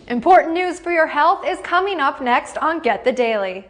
Important news for your health is coming up next on Get the Daily.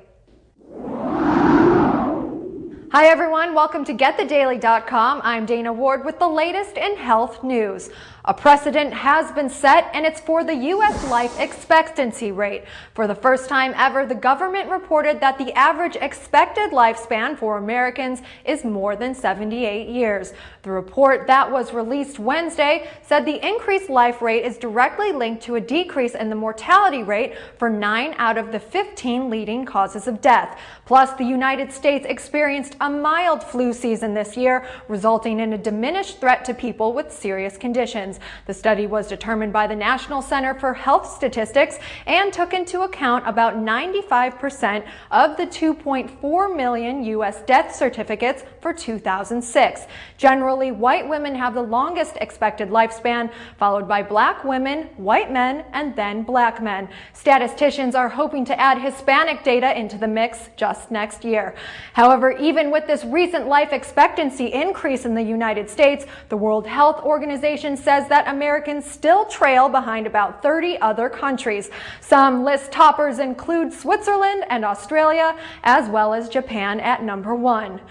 Hi everyone, welcome to GetTheDaily.com. I'm Dana Ward with the latest in health news. A precedent has been set, and it's for the U.S. life expectancy rate. For the first time ever, the government reported that the average expected lifespan for Americans is more than 78 years. The report that was released Wednesday said the increased life rate is directly linked to a decrease in the mortality rate for 9 out of the 15 leading causes of death. Plus, the United States experienced a mild flu season this year, resulting in a diminished threat to people with serious conditions. The study was determined by the National Center for Health Statistics and took into account about 95% of the 2.4 million U.S. death certificates for 2006. Generally, white women have the longest expected lifespan, followed by black women, white men, and then black men. Statisticians are hoping to add Hispanic data into the mix just next year. However, even with this recent life expectancy increase in the United States, the World Health Organization says that Americans still trail behind about 30 other countries. Some list toppers include Switzerland and Australia, as well as Japan at number 1.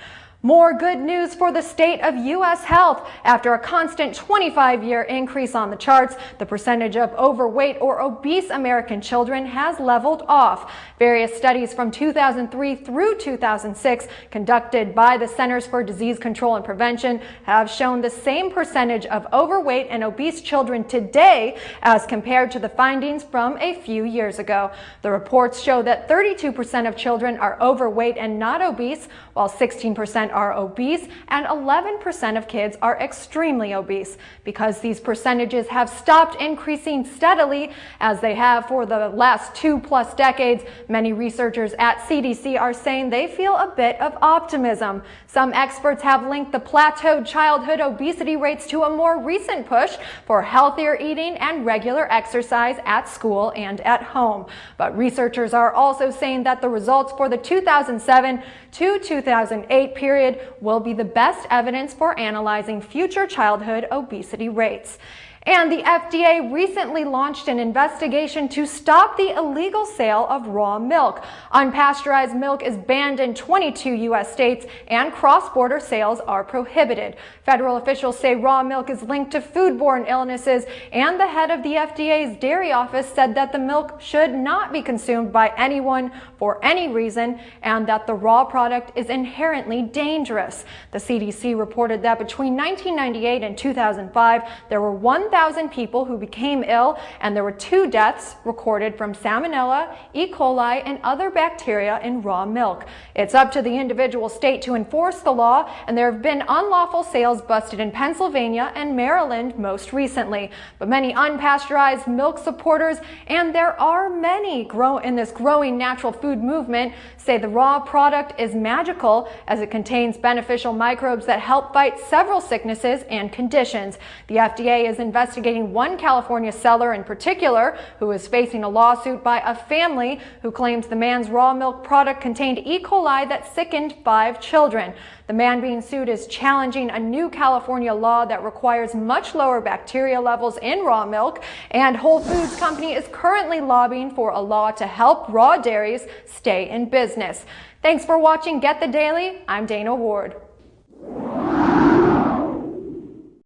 More good news for the state of U.S. health. After a constant 25-year increase on the charts, the percentage of overweight or obese American children has leveled off. Various studies from 2003 through 2006 conducted by the Centers for Disease Control and Prevention have shown the same percentage of overweight and obese children today as compared to the findings from a few years ago. The reports show that 32% of children are overweight and not obese, while 16% are obese, and 11% of kids are extremely obese. Because these percentages have stopped increasing steadily, as they have for the last 2+ decades, many researchers at CDC are saying they feel a bit of optimism. Some experts have linked the plateaued childhood obesity rates to a more recent push for healthier eating and regular exercise at school and at home. But researchers are also saying that the results for the 2007 to 2008 period will be the best evidence for analyzing future childhood obesity rates. And the FDA recently launched an investigation to stop the illegal sale of raw milk. Unpasteurized milk is banned in 22 U.S. states, and cross-border sales are prohibited. Federal officials say raw milk is linked to foodborne illnesses, and the head of the FDA's dairy office said that the milk should not be consumed by anyone for any reason, and that the raw product is inherently dangerous. The CDC reported that between 1998 and 2005, there were 1,000 people who became ill, and there were 2 deaths recorded from Salmonella, E. coli, and other bacteria in raw milk. It's up to the individual state to enforce the law, and there have been unlawful sales busted in Pennsylvania and Maryland most recently. But many unpasteurized milk supporters, and there are many in this growing natural food movement, say the raw product is magical as it contains beneficial microbes that help fight several sicknesses and conditions. The FDA is investigating one California seller in particular who is facing a lawsuit by a family who claims the man's raw milk product contained E. coli that sickened 5 children. The man being sued is challenging a new California law that requires much lower bacteria levels in raw milk, and Whole Foods Company is currently lobbying for a law to help raw dairies stay in business. Thanks for watching Get the Daily. I'm Dana Ward.